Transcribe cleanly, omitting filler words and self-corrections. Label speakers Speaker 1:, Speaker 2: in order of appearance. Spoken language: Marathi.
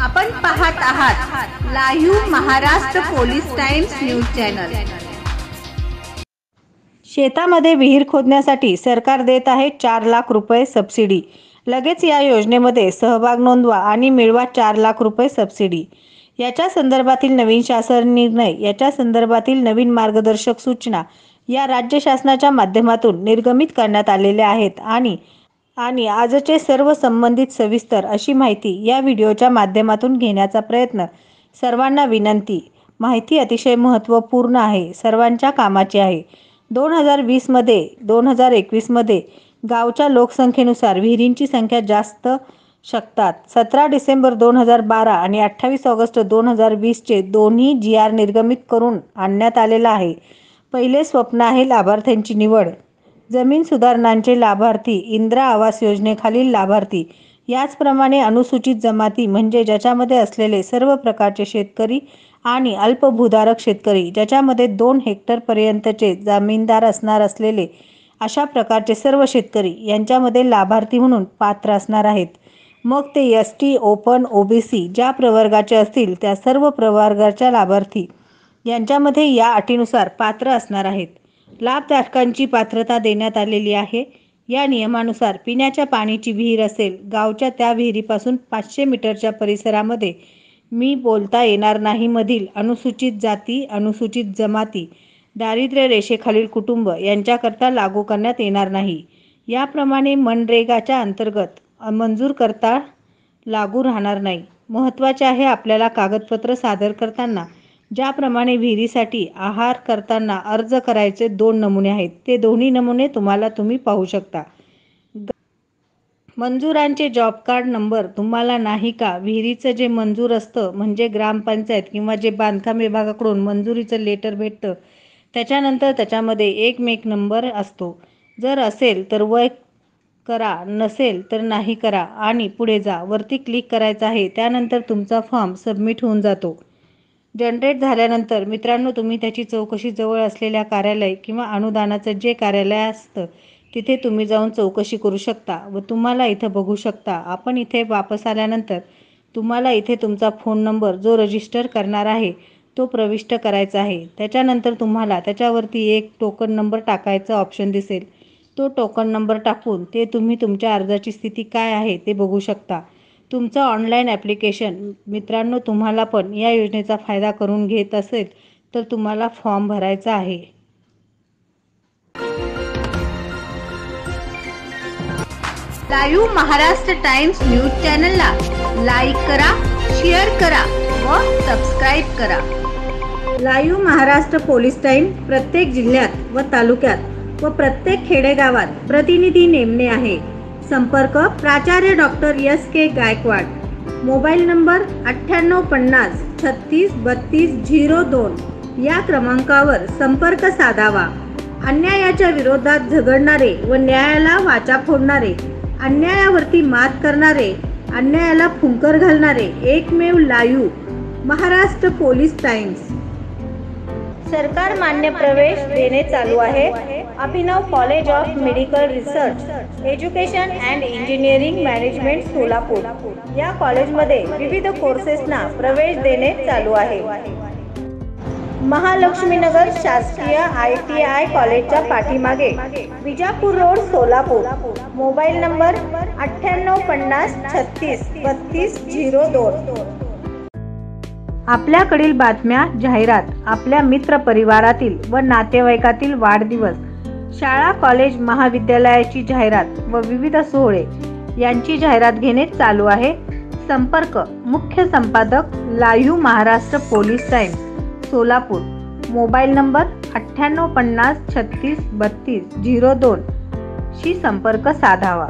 Speaker 1: आपण पाहत आहात live Maharashtra police times news channel.
Speaker 2: शेतामध्ये विहीर खोदण्यासाठी सरकार देत आहे 4 लाख रुपये सबसिडी। लगेच या योजनेमध्ये सहभाग नोंदवा आणि मिळवा 4 लाख रुपये सबसिडी। याच्या संदर्भातील नवीन शासन निर्णय, याच्या संदर्भातील नवीन मार्गदर्शक सूचना या राज्य शासनाच्या माध्यमातून निर्गमित करण्यात आलेल्या आहेत आणि आजचे सर्व संबंधित सविस्तर अशी माहिती या व्हिडिओच्या माध्यमातून घेण्याचा प्रयत्न। सर्वांना विनंती, माहिती अतिशय महत्त्वपूर्ण आहे, सर्वांच्या कामाची आहे। 2020 मध्ये 2021 मध्ये गावच्या लोकसंख्येनुसार विहिरींची संख्या जास्त शकतात। 17 डिसेंबर 2012 आणि 28 ऑगस्ट 2020 चे दोन्ही GR निर्गमित करून आणण्यात आलेला आहे। पहिले स्वप्न आहे लाभार्थ्यांची निवड। जमीन सुधारणांचे लाभार्थी, इंदिरा आवास योजनेखालील लाभार्थी, याचप्रमाणे अनुसूचित जमाती म्हणजे ज्याच्यामध्ये असलेले सर्व प्रकारचे शेतकरी आणि अल्पभूधारक शेतकरी, ज्याच्यामध्ये 2 हेक्टर पर्यंतचे जमीनदार असणार असलेले अशा प्रकारचे सर्व शेतकरी यांच्यामध्ये लाभार्थी म्हणून पात्र असणार आहेत। मग ते ST, ओपन, OBC ज्या प्रवर्गाचे असतील त्या सर्व प्रवर्गाच्या लाभार्थी यांच्यामध्ये या अटीनुसार पात्र असणार आहेत। लाभधारकांची पात्रता देण्यात आलेली आहे। या नियमानुसार पिण्याच्या पाण्याची विहीर असेल, गावच्या त्या विहिरीपासून 500 मीटरच्या परिसरामध्ये मी बोलता येणार नाही मधील अनुसूचित जाती, अनुसूचित जमाती, दारिद्र्य रेषेखालील कुटुंब यांच्याकरता लागू करण्यात येणार नाही। याप्रमाणे मनरेगाच्या अंतर्गत मंजूर करता लागू राहणार नाही। महत्त्वाचे आहे, आपल्याला कागदपत्र सादर करताना ज्याप्रमाणे विहिरीसाठी आहार करताना अर्ज करायचे 2 नमुने आहेत, ते दोन्ही नमुने तुम्ही पाहू शकता। मंजुरांचे जॉब कार्ड नंबर तुम्हाला नाही का? विहिरीचं जे मंजूर असतं म्हणजे ग्रामपंचायत किंवा जे बांधकाम विभागाकडून मंजुरीचं लेटर भेटतं त्याच्यानंतर त्याच्यामध्ये एक मेक नंबर असतो। जर असेल तर वय करा, नसेल तर नाही करा आणि पुढे जा, वरती क्लिक करायचं आहे। त्यानंतर तुमचा फॉर्म सबमिट होऊन जातो। जनरेट झाल्यानंतर मित्रांनो, तुम्ही त्याची चौकशी जवळ असलेल्या कार्यालय किंवा अनुदानाचं जे कार्यालय असतं तिथे तुम्ही जाऊन चौकशी करू शकता व तुम्हाला इथं बघू शकता। आपण इथे वापस आल्यानंतर तुम्हाला इथे तुमचा फोन नंबर जो रजिस्टर करणार आहे तो प्रविष्ट करायचा आहे। त्याच्यानंतर तुम्हाला त्याच्यावरती एक टोकन नंबर टाकायचा ऑप्शन दिसेल, तो टोकन नंबर टाकून ते तुम्ही तुमच्या अर्जाची स्थिती काय आहे ते बघू शकता। तुमचं ऑनलाईन ॲप्लिकेशन मित्रांनो, तुम्हाला पण या योजनेचा फायदा करून घेत असेल तर तुम्हाला फॉर्म भरायचा आहे।
Speaker 1: लाईव्ह महाराष्ट्र टाइम्स न्यूज चॅनलला लाईक करा, शेअर करा व सबस्क्राईब करा।
Speaker 2: लाईव्ह महाराष्ट्र पोलीस टाइम प्रत्येक जिल्ह्यात व तालुक्यात व प्रत्येक खेडेगावात प्रतिनिधी नेमणे आहे। संपर्क प्राचार्य doctor SK Gaikwad. Mobile number 9850 36 32 02 या क्रमांकावर संपर्क साधावा। अन्यायाच्या विरोधात झगडणारे व न्यायाला वाचा फोडणारे, अन्यायावरती मात करणारे, अन्यायाला फुंकर घालणारे एकमेव लाईव्ह महाराष्ट्र पोलीस टाइम्स। सरकार मान्य प्रवेश देणे चालू आहे। Abhinav college of medical research education and engineering management Solapur या कॉलेजमध्ये विविध कोर्सेसना प्रवेश देणे चालू आहे। महालक्ष्मीनगर शासकीय ITI कॉलेजच्या पाठीमागे, Vijapur road, Solapur. Mobile number 9850 36 32 02। आपल्याकडील बातम्या, जाहिरात, आपल्या मित्र परिवारातील व नातेवाईकातील वाढदिवस, शाळा, कॉलेज, महाविद्यालयाची जाहिरात व विविध सोहळे यांची जाहिरात घेणे चालू आहे। संपर्क मुख्य संपादक live Maharashtra police times Solapur. Mobile number 9850 36 32 02 शी संपर्क साधावा।